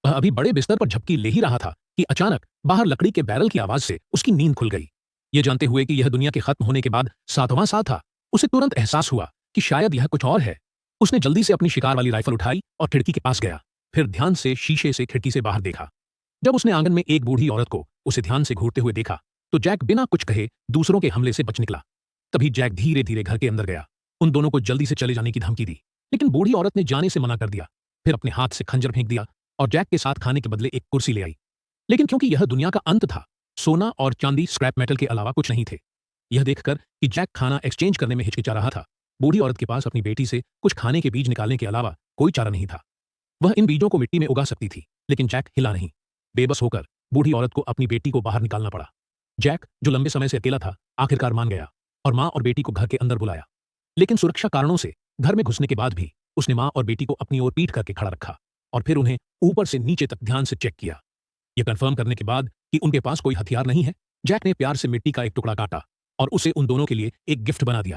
वह अभी बड़े बिस्तर पर झपकी ले ही रहा था कि अचानक बाहर लकड़ी के बैरल की आवाज से उसकी नींद खुल गई। ये जानते हुए कि यह दुनिया के खत्म होने के बाद 7वां साल था, उसे तुरंत एहसास हुआ कि शायद यह कुछ और है। उसने जल्दी से अपनी शिकार वाली राइफल उठाई और खिड़की के पास गया। फिर ध्यान से शीशे से खिड़की से बाहर देखा। जब उसने आंगन में एक बूढ़ी औरत को उसे ध्यान से घूरते हुए देखा तो जैक बिना कुछ कहे दूसरों के हमले से बच निकला। तभी जैक धीरे धीरे घर के अंदर गया, उन दोनों को जल्दी से चले जाने की धमकी दी, लेकिन बूढ़ी औरत ने जाने से मना कर दिया। फिर अपने हाथ से खंजर फेंक दिया और जैक के साथ खाने के बदले एक कुर्सी ले आई। लेकिन क्योंकि यह दुनिया का अंत था, सोना और चांदी स्क्रैप मेटल के अलावा कुछ नहीं थे। यह देखकर कि जैक खाना एक्सचेंज करने में हिचकिचा रहा था, बूढ़ी औरत के पास अपनी बेटी से कुछ खाने के बीज निकालने के अलावा कोई चारा नहीं था। वह इन बीजों को मिट्टी में उगा सकती थी, लेकिन जैक हिला नहीं। बेबस होकर बूढ़ी औरत को अपनी बेटी को बाहर निकालना पड़ा। जैक, जो लंबे समय से अकेला था, आखिरकार मान गया और माँ और बेटी को घर के अंदर बुलाया। लेकिन सुरक्षा कारणों से घर में घुसने के बाद भी उसने माँ और बेटी को अपनी ओर पीठ करके खड़ा रखा और फिर उन्हें ऊपर से नीचे तक ध्यान से चेक किया। यह कंफर्म करने के बाद कि उनके पास कोई हथियार नहीं है, जैक ने प्यार से मिट्टी का एक टुकड़ा काटा और उसे उन दोनों के लिए एक गिफ्ट बना दिया।